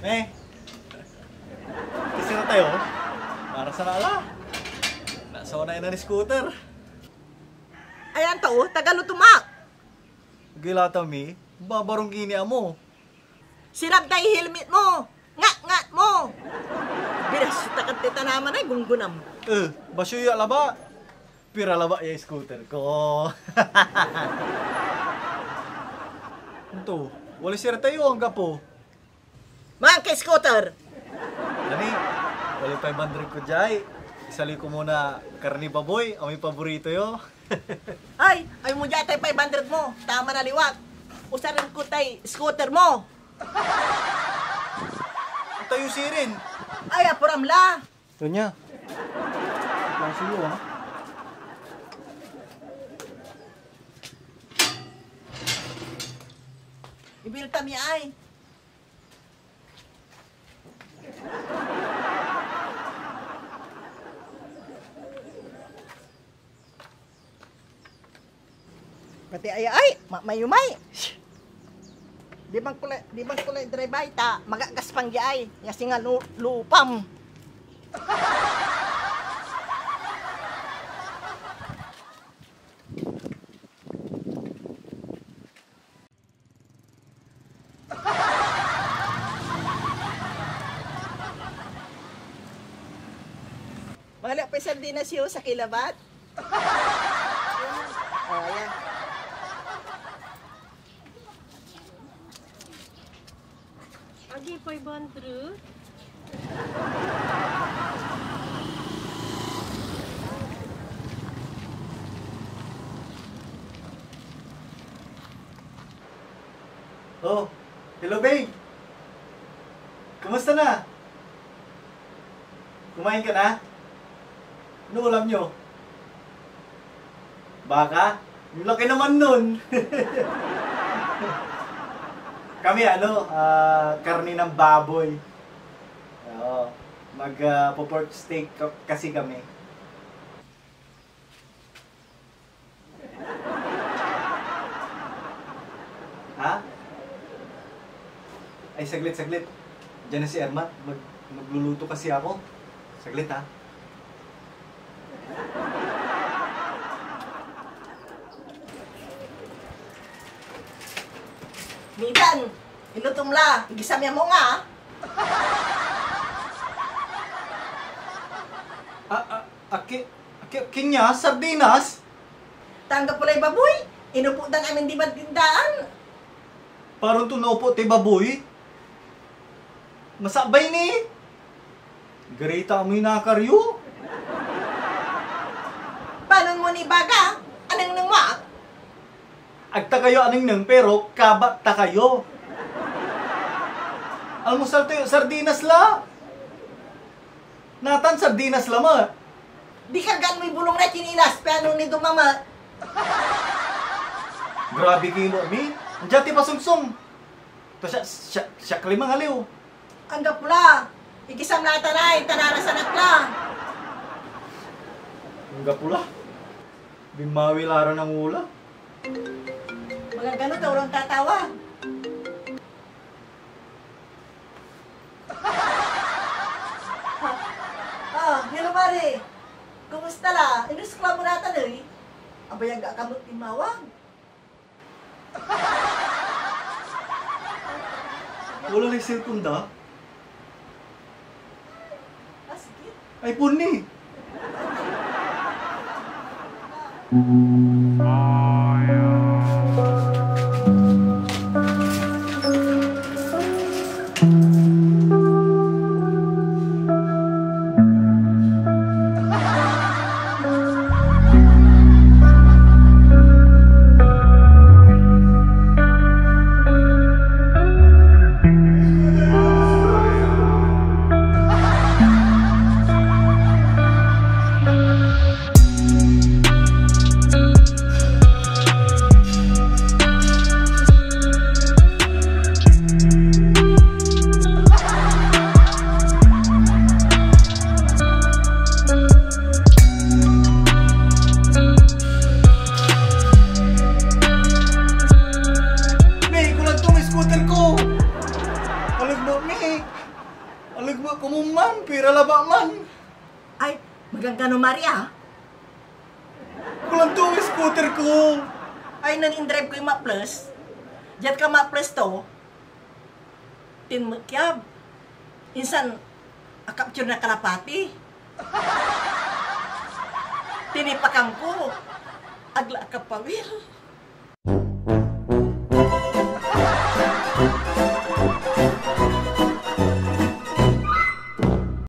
Eh, kasi na tayo. Para sa nala. Nasona na ni scooter. Ayan to, tagalutumak. Gila tami, babarong gini mo. Sirap na helmet mo. Ngat mo. Biras takat tita naman ay gunggunam. Basyo ya laba. Pira laba ya scooter ko. Ito, wala sira tayo ang gapo. Mang kay scooter. Ani, wala 500 ko jay. Isali ko muna karni baboy, amay paborito yo. Ay mo dyan tay 500 mo. Tama na liwat. Usarin ko tay scooter mo. Tayo sirin. Ay, apuramla. Ito niya. Lang suyo ha. Ibilta mi ay. Pati ay, mayumay. Di bang kulay drive ta, magagas pang giay, kasi nga lupam. Wala pa sardinas yun sa kilabat. Oh, ayan. Agi 500. Oh, hello babe. Kumusta na? Kumain ka na? Ano ulam nyo? Baka? Yung laki naman nun. Kami karni ng baboy. Oo. Mag-pork steak kasi kami. Ha? Ay, saglit. Diyan na si Ermat. Magluluto kasi ako. Saglit ha. Midan, ilutom la, igisamya mo nga. Kinya, sardinas? Tanggap pala yung baboy, inuputan amin di magdindaan. Parang tunopo te baboy. Masabay ni. Garita mo yung nakaryo. Paano mo ni baga? Anong nang maak? Agta kayo aning nang pero kabak ta kayo. Almusal tayo, sardinas la. Natan sardinas la ma. Di ka gan mo yung bulong na chinilas, paano ni dumama? Grabe kayo mo, mi. Andiyan ti pasungsong. To siya kalimang aliw. Anggap pula, ikisam na tanay, tanara sa nakla. Hangga pula. Bimawi lara ng ula. Mga ganun daw lang tatawa. Hello Mari. Kumusta la? Inuskla mo natin eh. Abayang ga kamot timawag. Wala na yung cellphone da. Sige. iPhone ni. Magangkano Maria? Kulang to ang scooter ko. Ay nan in-drive ko yung ma-plus. Diyan ka ma-plus to. Tinmukyab. Insan, akapture na kalapati. Tinipakam ko. Agla ka pawil.